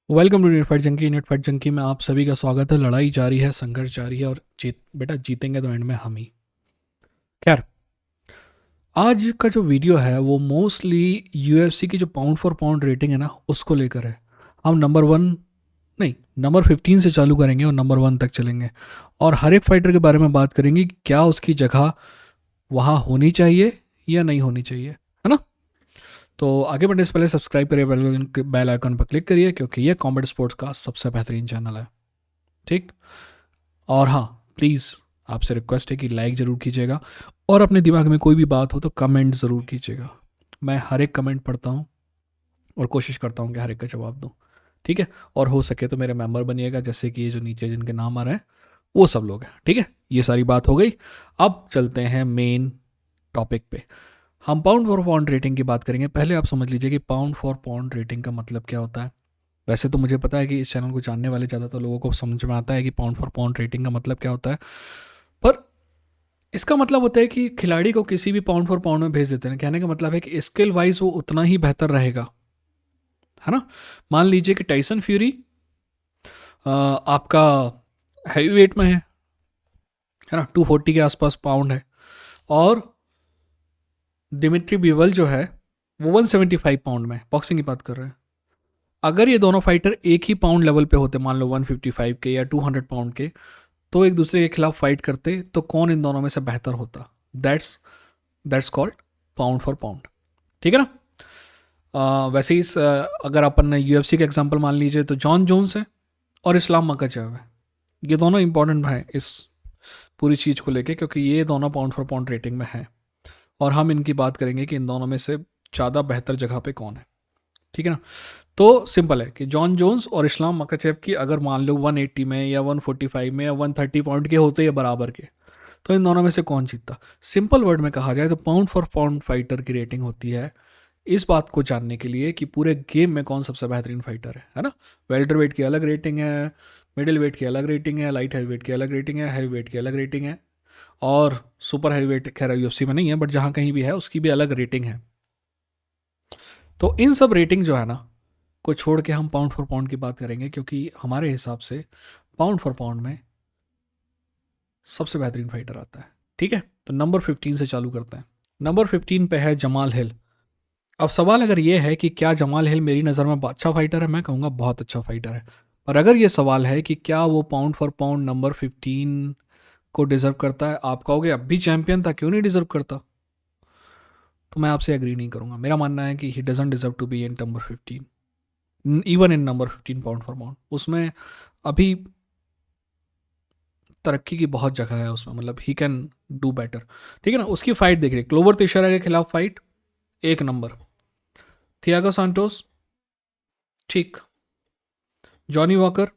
Welcome to net fight junkie में आप सभी का स्वागत है। लड़ाई जारी है, संघर्ष जारी है और जीतेंगे तो एंड में हम ही। खैर, आज का जो वीडियो है वो मोस्टली यूएफसी की जो पाउंड फॉर पाउंड रेटिंग है ना उसको लेकर है। हम नंबर वन नहीं, नंबर 15 से चालू करेंगे और नंबर वन तक चलेंगे और हर एक फाइटर के बारे में बात करेंगे कि क्या उसकी जगह वहाँ होनी चाहिए या नहीं होनी चाहिए, है ना। तो आगे बढ़ने से पहले सब्सक्राइब करिए, बेल आइकन पर क्लिक करिए क्योंकि ये कॉम्बैट स्पोर्ट्स का सबसे बेहतरीन चैनल है। ठीक। और हाँ, प्लीज़ आपसे रिक्वेस्ट है कि लाइक ज़रूर कीजिएगा और अपने दिमाग में कोई भी बात हो तो कमेंट ज़रूर कीजिएगा। मैं हर एक कमेंट पढ़ता हूँ और कोशिश करता हूँ कि हर एक का जवाब दूँ। ठीक है। और हो सके तो मेरे मेंबर बनिएगा, जैसे कि ये जो नीचे जिनके नाम आ रहे हैं वो सब लोग हैं। ठीक है, ये सारी बात हो गई। अब चलते हैं मेन टॉपिक पे। हम पाउंड फॉर पाउंड रेटिंग की बात करेंगे। पहले आप समझ लीजिए कि पाउंड फॉर पाउंड रेटिंग का मतलब क्या होता है। वैसे तो मुझे पता है कि इस चैनल को जानने वाले ज़्यादातर लोगों को समझ में आता है कि पाउंड फॉर पाउंड रेटिंग का मतलब क्या होता है, पर इसका मतलब होता है कि खिलाड़ी को किसी भी पाउंड फॉर पाउंड में भेज देते हैं। कहने का मतलब है कि स्किल वाइज वो उतना ही बेहतर रहेगा, है ना। मान लीजिए कि टाइसन फ्यूरी आपका हैवी वेट में है ना, 240 के आसपास पाउंड है, और दिमित्री बीवल जो है वो 175 पाउंड में, बॉक्सिंग की बात कर रहे हैं। अगर ये दोनों फाइटर एक ही पाउंड लेवल पे होते, मान लो 155 के या 200 पाउंड के, तो एक दूसरे के खिलाफ फाइट करते तो कौन इन दोनों में से बेहतर होता। That's that's called pound for pound. ठीक है ना। वैसे ही अगर अपन यूएफसी का एग्जांपल मान लीजिए तो जॉन जोन्स है और इस्लाम मकाचेव है। ये दोनों इंपॉर्टेंट हैं इस पूरी चीज़ को लेके, क्योंकि ये दोनों पाउंड फॉर पाउंड रेटिंग में हैं और हम इनकी बात करेंगे कि इन दोनों में से ज़्यादा बेहतर जगह पे कौन है। ठीक है ना। तो सिंपल है कि जॉन जोन्स और इस्लाम मकाचेव की अगर मान लो 180 में या 145 में या 130 पाउंड के होते या बराबर के, तो इन दोनों में से कौन जीतता। सिंपल वर्ड में कहा जाए तो पाउंड फॉर पाउंड फाइटर की रेटिंग होती है इस बात को जानने के लिए कि पूरे गेम में कौन सबसे बेहतरीन फाइटर है ना। वेल्टर वेट की अलग रेटिंग है, मिडिल वेट की अलग रेटिंग है, लाइट हैवी वेट की अलग रेटिंग है, हैवी वेट की अलग रेटिंग है, और सुपर हैवी वेट खैर यूएफसी में नहीं है बट जहाँ कहीं भी है उसकी भी अलग रेटिंग है। तो इन सब रेटिंग जो है ना को छोड़ के हम पाउंड फॉर पाउंड की बात करेंगे, क्योंकि हमारे हिसाब से पाउंड फॉर पाउंड में सबसे बेहतरीन फाइटर आता है। ठीक है, तो नंबर 15 से चालू करते हैं। नंबर 15 पे है जमाल हिल। अब सवाल अगर ये है कि क्या जमाल हिल मेरी नज़र में अच्छा फाइटर है, मैं कहूँगा बहुत अच्छा फाइटर है। पर अगर ये सवाल है कि क्या वो पाउंड फॉर पाउंड नंबर 15 को डिजर्व करता है, आप कहोगे अब भी चैंपियन था क्यों नहीं डिजर्व करता, तो मैं आपसे एग्री नहीं करूँगा। मेरा मानना है कि he doesn't deserve to be in number 15, even in number 15 pound for pound. उसमें अभी तरक्की की बहुत जगह है उसमें, मतलब ही कैन डू बेटर। ठीक है ना। उसकी फाइट देख रही, क्लोवर तिशरा के खिलाफ फाइट एक नंबर, थियागो सांटोस ठीक, जॉनी वॉकर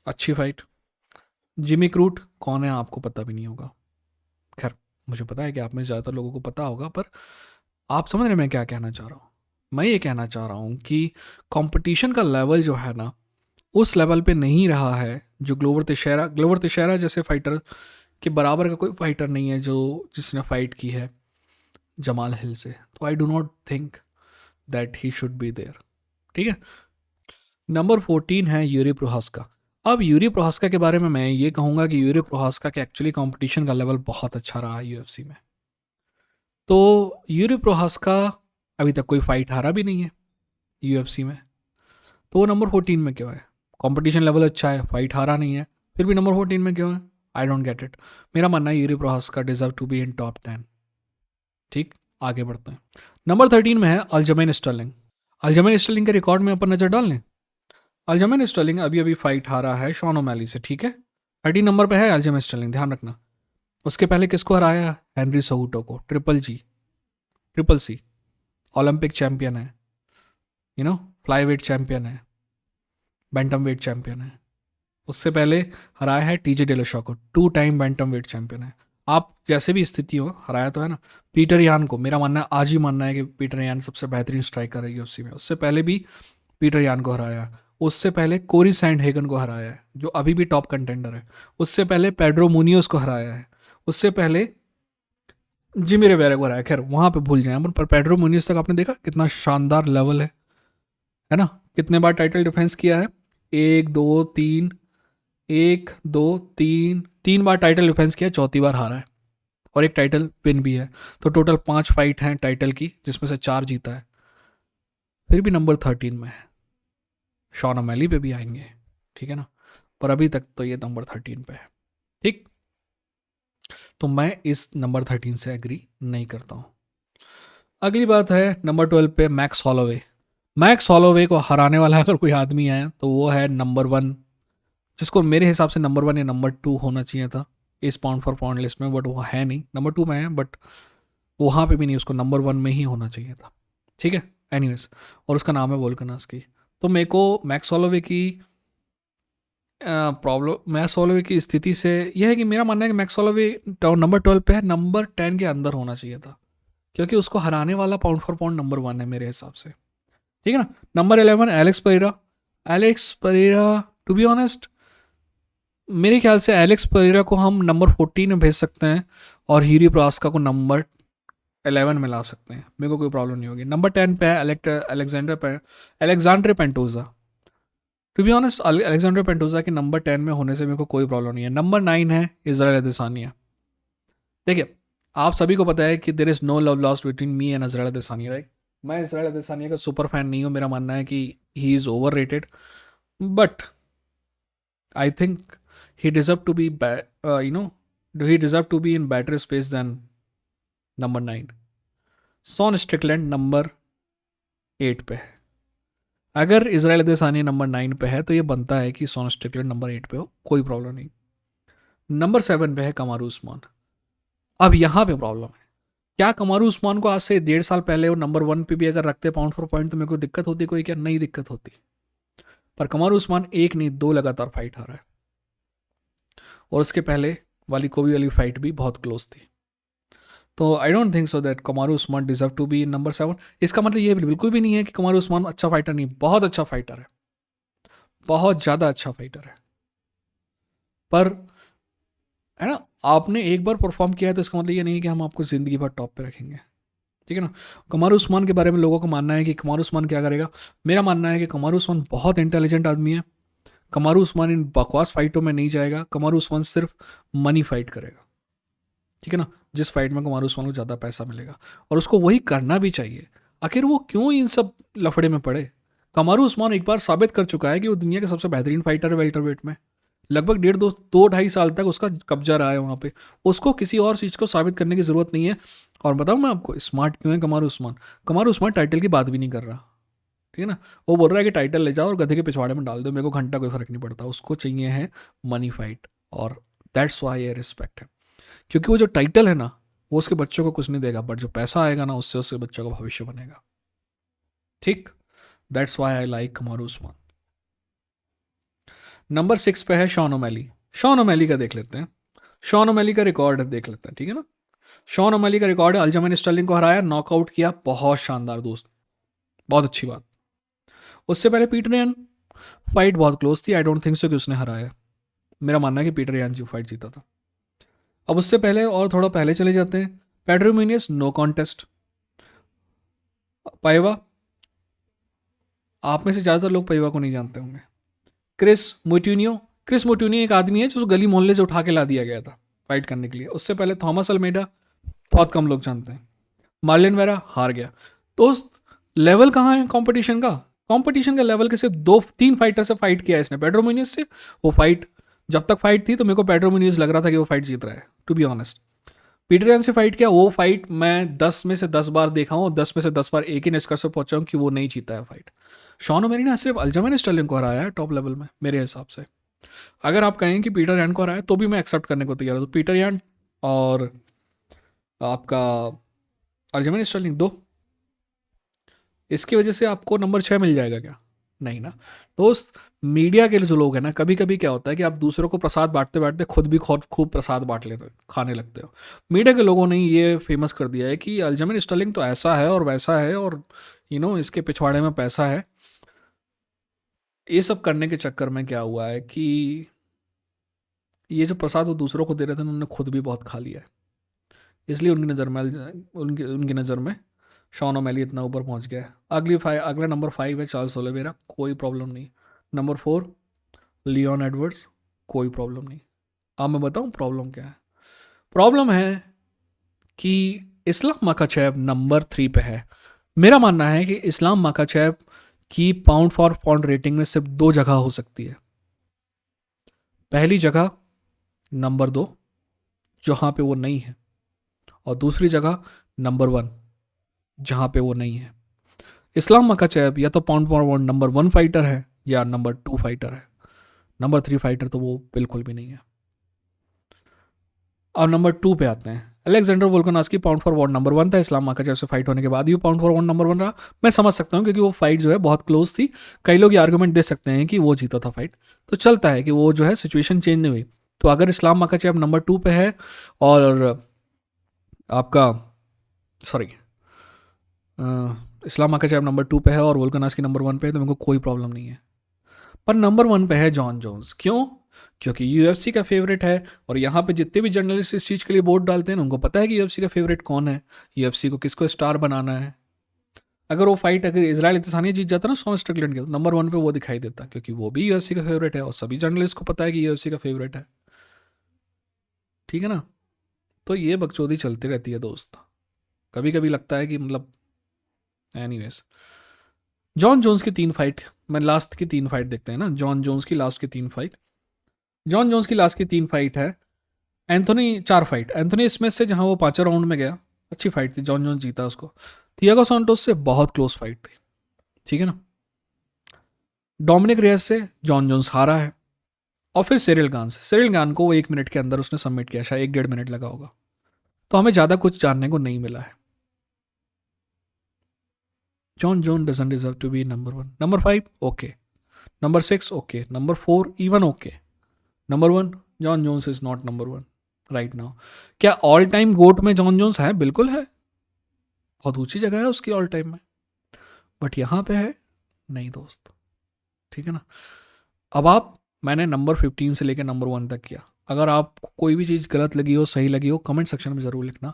अच्छी फाइट, जिमी क्रूट कौन है आपको पता भी नहीं होगा। खैर, मुझे पता है कि आप में ज़्यादातर लोगों को पता होगा, पर आप समझ रहे हैं मैं क्या कहना चाह रहा हूँ। मैं ये कहना चाह रहा हूँ कि कंपटीशन का लेवल जो है ना उस लेवल पे नहीं रहा है जो ग्लोवर तिशेरा जैसे फाइटर के बराबर का कोई फाइटर नहीं है जो जिसने फाइट की है जमाल हिल से। तो I do not think that he should be there. ठीक है। नंबर 14 है यूरी प्रोहास्का। अब यूरी प्रोहास्का के बारे में मैं ये कहूँगा कि यूरी प्रोहास्का के एक्चुअली कंपटीशन का लेवल बहुत अच्छा रहा है यूएफसी में। तो यूरी प्रोहास्का अभी तक कोई फाइट हारा भी नहीं है यूएफसी में, तो वो नंबर 14 में क्यों है। कंपटीशन लेवल अच्छा है, फाइट हारा नहीं है, फिर भी नंबर 14 में क्यों है। I don't get it. मेरा मानना है Jiri Prochazka deserve to be in top 10। ठीक, आगे बढ़ते हैं। नंबर 13 में है अल्जमेन स्टर्लिंग। अल्जमेन स्टर्लिंग के रिकॉर्ड में अपन नजर डाल लें। अल्जमेन स्टर्लिंग अभी अभी फाइट हारा है शॉन ओमैली से। ठीक है, 13 नंबर पे है अल्जमेन स्टर्लिंग, ध्यान रखना। उसके पहले किसको हराया है, हेनरी सोहुटो को, ट्रिपल सी ओलंपिक चैंपियन है, फ्लाई वेट चैंपियन है, बैंटम वेट चैंपियन है। उससे पहले हराया है टीजे डेलोशॉ को, 2 टाइम बैंटम वेट चैंपियन है। आप जैसे भी स्थिति हो हराया तो है ना। पीटर यान को, मेरा मानना है आज ही मानना है कि पीटर यान सबसे बेहतरीन स्ट्राइकर है यूएफसी में। उससे पहले भी पीटर यान को हराया। उससे पहले कोरी सैंड हेगन को हराया है जो अभी भी टॉप कंटेंडर है। उससे पहले पेड्रो मुनियोस को हराया है। उससे पहले जिमी रिवेरा को हराया। खैर वहाँ पे भूल जाए अपन, पर पेड्रो मुनियोस तक आपने देखा कितना शानदार लेवल है है ना। कितने बार टाइटल डिफेंस किया है? एक दो तीन, एक दो तीन, तीन बार टाइटल डिफेंस किया, चौथी बार हारा है, और एक टाइटल विन भी है। तो टोटल 5 फाइट हैं टाइटल की, जिसमें से 4 जीता है, फिर भी नंबर 13 में है। शॉन ओमैली पे भी आएंगे, ठीक है ना, पर अभी तक तो ये नंबर 13 पे है। ठीक, तो मैं इस नंबर 13 से एग्री नहीं करता हूँ। अगली बात है नंबर 12 पे मैक्स हॉलोवे। मैक्स हॉलोवे को हराने वाला अगर कोई आदमी है तो वो है नंबर 1, जिसको मेरे हिसाब से नंबर 1 या नंबर 2 होना चाहिए था इस पाउंड फॉर पाउंड लिस्ट में, बट वो है नहीं, नंबर 2 में है, बट वहाँ पे भी नहीं, उसको नंबर 1 में ही होना चाहिए था। ठीक है, एनीवेज, और उसका नाम है वोल्कनास्की। तो मेरे को मैक्स हॉलोवे की प्रॉब्लम, मैक्स हॉलोवे की स्थिति से यह है कि मेरा मानना है कि मैक्स हॉलोवे नंबर 12 पे है, नंबर 10 के अंदर होना चाहिए था, क्योंकि उसको हराने वाला पाउंड फॉर पाउंड नंबर 1 है मेरे हिसाब से। ठीक है ना। Number 11 Alex Pereira. Alex Pereira, to be honest, मेरे ख्याल से एलेक्स परेरा को हम नंबर 14 में भेज सकते हैं, और हीरी प्रॉस्का को नंबर 11 में ला सकते हैं, मेरे को कोई प्रॉब्लम नहीं होगी। नंबर 10 पे है Alexandre Pantoja. To be honest, Alexandre Pantoja के नंबर 10 में होने से मेरे को कोई प्रॉब्लम नहीं है। नंबर 9 है इजराइल अदेसानिया। देखिए, आप सभी को पता है कि there is no love lost between me and Israel Adesanya, right. मैं इजराइल अदेसानिया का सुपर फैन नहीं हूँ, मेरा मानना है कि he is over rated, but I think he deserved to be you know he deserved to be in better space than number 9. Sean Strickland number 8 पे है। अगर इजराइल अदेसानिया नंबर 9 पे है तो ये बनता है कि सॉन स्ट्रिकलैंड नंबर 8 पे हो, कोई प्रॉब्लम नहीं। नंबर 7 पे है कमारू उस्मान। अब यहाँ पे प्रॉब्लम है, क्या कमारू उस्मान को आज से 1.5 साल पहले वो नंबर 1 पे भी अगर रखते पाउंड फॉर पॉइंट तो मेरे को दिक्कत होती कोई? क्या नहीं दिक्कत होती। पर कमारू उस्मान एक नहीं 2 लगातार फाइट हारा है, और उसके पहले वाली कोबी वाली फाइट भी बहुत क्लोज थी। तो I don't think so that Kamaru Usman deserve to be in number 7। इसका मतलब ये बिल्कुल भी नहीं है कि कमारू उस्मान अच्छा फाइटर नहीं, बहुत अच्छा फाइटर है, बहुत ज़्यादा अच्छा फाइटर है, पर है ना, आपने एक बार परफॉर्म किया है तो इसका मतलब ये नहीं है कि हम आपको ज़िंदगी भर टॉप पे रखेंगे। ठीक है ना। कमारू उस्मान के बारे में लोगों का मानना है कि कमारू उस्मान क्या करेगा। मेरा मानना है कि कमारू उस्मान बहुत इंटेलिजेंट आदमी है। कमारू उस्मान इन बकवास फाइटों में नहीं जाएगा, कमारू उस्मान सिर्फ मनी फाइट करेगा। ठीक है ना, जिस फाइट में कमारू उस्मान को ज़्यादा पैसा मिलेगा, और उसको वही करना भी चाहिए। आखिर वो क्यों इन सब लफड़े में पड़े? कमारू उस्मान एक बार साबित कर चुका है कि वो दुनिया के सबसे बेहतरीन फाइटर है वेल्टरवेट में। लगभग 1.5 2 2.5 साल तक उसका कब्जा रहा है वहाँ पे। उसको किसी और चीज़ को साबित करने की ज़रूरत नहीं है। और बताऊँ मैं आपको स्मार्ट क्यों है कमारू उस्मान? कमारू उस्मान टाइटल की बात भी नहीं कर रहा, ठीक है ना। वो बोल रहा है कि टाइटल ले जाओ और गधे के पिछवाड़े में डाल दो, मेरे को घंटा कोई फर्क नहीं पड़ता। उसको चाहिए है मनी फाइट, और दैट्स वाई ये रिस्पेक्ट है। क्योंकि वो जो टाइटल है ना, वो उसके बच्चों को कुछ नहीं देगा, बट जो पैसा आएगा ना, उससे उसके बच्चों का भविष्य बनेगा। ठीक, that's why I like कमारू Usman. Number 6 पे है शॉन ओमैली। शॉन ओमैली का देख लेते हैं, शॉन ओमैली का रिकॉर्ड देख लेते हैं, ठीक है ना। शॉन ओमैली का रिकॉर्ड है, अल्जमेन स्टर्लिंग को हराया, नॉकआउट किया, बहुत शानदार दोस्त, बहुत अच्छी बात। उससे पहले पीटर यान, फाइट बहुत क्लोज थी, आई डोंट थिंक सो कि उसने हराया। मेरा मानना है कि पीटर यान जी फाइट जीता था। अब उससे पहले और थोड़ा पहले चले जाते हैं, पेड्रो म्यूनियस नो कॉन्टेस्ट। पाइवा, आप में से ज़्यादातर लोग पाइवा को नहीं जानते होंगे। क्रिस मोटिन्यो, क्रिस मोटिन्यो एक आदमी है जो गली मोहल्ले से उठा के ला दिया गया था फाइट करने के लिए। उससे पहले थॉमस अल्मेडा, बहुत कम लोग जानते हैं। मार्लिन वेरा हार गया। दोस्त, लेवल कहाँ है कंपटीशन का? कंपटीशन का लेवल के सिर्फ 2 3 फाइटर से फाइट किया है इसने, पेड्रो म्यूनियस से। वो फाइट जब तक फाइट थी तो मेरे को पेड्रो म्यूनियस लग रहा था कि वो फाइट जीत रहा है, टू बी ऑनेस्ट। पीटर यान से फाइट किया, वो फाइट मैं 10 में से 10 बार देखा हूँ, 10 में से 10 बार एक ही निष्कर्ष पर पहुंचा हूँ कि वो नहीं जीता है फाइट। शॉन ओमेरी ने सिर्फ अल्जमेन स्टर्लिंग को हराया है टॉप लेवल में मेरे हिसाब से। अगर आप कहें कि पीटर यान को हराया तो भी मैं एक्सेप्ट करने को तैयार हूँ। तो पीटर यान और आपका अल्जमेन स्टर्लिंग दो, इसकी वजह से आपको नंबर 6 मिल जाएगा क्या? नहीं ना। दोस्त, मीडिया के जो लोग हैं ना, कभी कभी क्या होता है कि आप दूसरों को प्रसाद बांटते बांटते खुद भी खूब खूब प्रसाद बांट लेते हो, खाने लगते हो। मीडिया के लोगों ने ये फेमस कर दिया है कि अल्जमेन स्टर्लिंग तो ऐसा है और वैसा है, और इसके पिछवाड़े में पैसा है। ये सब करने के चक्कर में क्या हुआ है कि ये जो प्रसाद वो दूसरों को दे रहे थे, उन्होंने खुद भी बहुत खा लिया है। इसलिए उनकी नज़र में शॉन ओमेली इतना ऊपर पहुंच गया है। अगला नंबर 5 है चार्ल्स ओलिवेरा, कोई प्रॉब्लम नहीं। नंबर 4 लियोन एडवर्ड्स, कोई प्रॉब्लम नहीं। अब मैं बताऊं प्रॉब्लम क्या है। प्रॉब्लम है कि इस्लाम माखाचेव नंबर 3 पे है। मेरा मानना है कि इस्लाम माखाचेव की पाउंड फॉर पाउंड रेटिंग में सिर्फ 2 जगह हो सकती है। पहली जगह नंबर 2 जहां पे वो नहीं है, और दूसरी जगह नंबर 1 जहां पे वो नहीं है। इस्लाम माखाचेव या तो pound for pound number 1 fighter है या नंबर 2 फाइटर है। नंबर 3 फाइटर तो वो बिल्कुल भी नहीं है। अब नंबर 2 पे आते हैं। Alexander Volkanovski pound for pound number 1 था, इस्लाम माखाचेव से फाइट होने के बाद ही पाउंड फॉर पाउंड नंबर 1 रहा। मैं समझ सकता हूँ क्योंकि वो फाइट जो है बहुत क्लोज थी। कई लोग ये आर्गूमेंट दे सकते हैं कि वो जीता था फाइट, तो चलता है कि वो जो है सिचुएशन चेंज नहीं हुई। तो अगर इस्लाम माखाचेव नंबर 2 पे है और आपका सॉरी इस्लाम माखाचेव नंबर 2 पे है और वोल्कानस्की नंबर 1 पे है, तो मेरे को कोई प्रॉब्लम नहीं है। पर नंबर 1 पे है जॉन जोन्स। क्यों? क्योंकि यूएफसी का फेवरेट है, और यहाँ पे जितने भी जर्नलिस्ट इस चीज़ के लिए वोट डालते हैं ना, उनको पता है कि यूएफसी का फेवरेट कौन है, यूएफसी को किसको स्टार बनाना है। अगर वो फाइट अगर इजराइल इतसानिया जीत जाता ना शॉन स्ट्रिकलैंड के, नंबर 1 पे वो दिखाई देता, क्योंकि वो भी यूएफसी का फेवरेट है और सभी जर्नलिस्ट को पता है कि यूएफसी का फेवरेट है। ठीक है ना? तो ये बकचोदी चलती रहती है दोस्त। कभी कभी लगता है कि मतलब एनीवेज, जॉन जोन्स की 3 फाइट, मैं लास्ट की 3 फाइट देखते हैं ना। जॉन जोन्स की लास्ट की 3 फाइट, जॉन जोन्स की लास्ट की 3 फाइट है। एंथोनी 4 फाइट, एंथोनी स्मिथ से जहां वो 5 राउंड में गया, अच्छी फाइट थी, जॉन जोन्स जीता उसको। थियागो सांटोस से बहुत क्लोज फाइट थी, ठीक है ना। डोमिनिक रेस से जॉन जोन्स हारा है। और फिर सिरिल गान से, सिरिल गान को वो 1 मिनट के अंदर उसने सबमिट किया, शायद 1-1.5 मिनट लगा होगा। तो हमें ज़्यादा कुछ जानने को नहीं मिला है। Jon Jones doesn't deserve to be number 1। Number 5 okay, number 6 okay, number 4 even okay, number 1 Jon Jones is not number 1 right now. क्या ऑल टाइम गोट में जॉन जोन्स है? बिल्कुल है, बहुत ऊंची जगह है उसकी ऑल टाइम में, बट यहाँ पे है नहीं दोस्त, ठीक है ना। अब आप, मैंने नंबर 15 से लेकर नंबर 1 तक किया। अगर आपको कोई भी चीज़ गलत लगी हो, सही लगी हो, कमेंट सेक्शन में ज़रूर लिखना,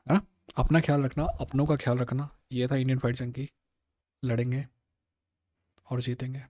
है ना। अपना ख्याल रखना, अपनों का ख्याल रखना। ये था इंडियन फाइट जंकी, लड़ेंगे और जीतेंगे।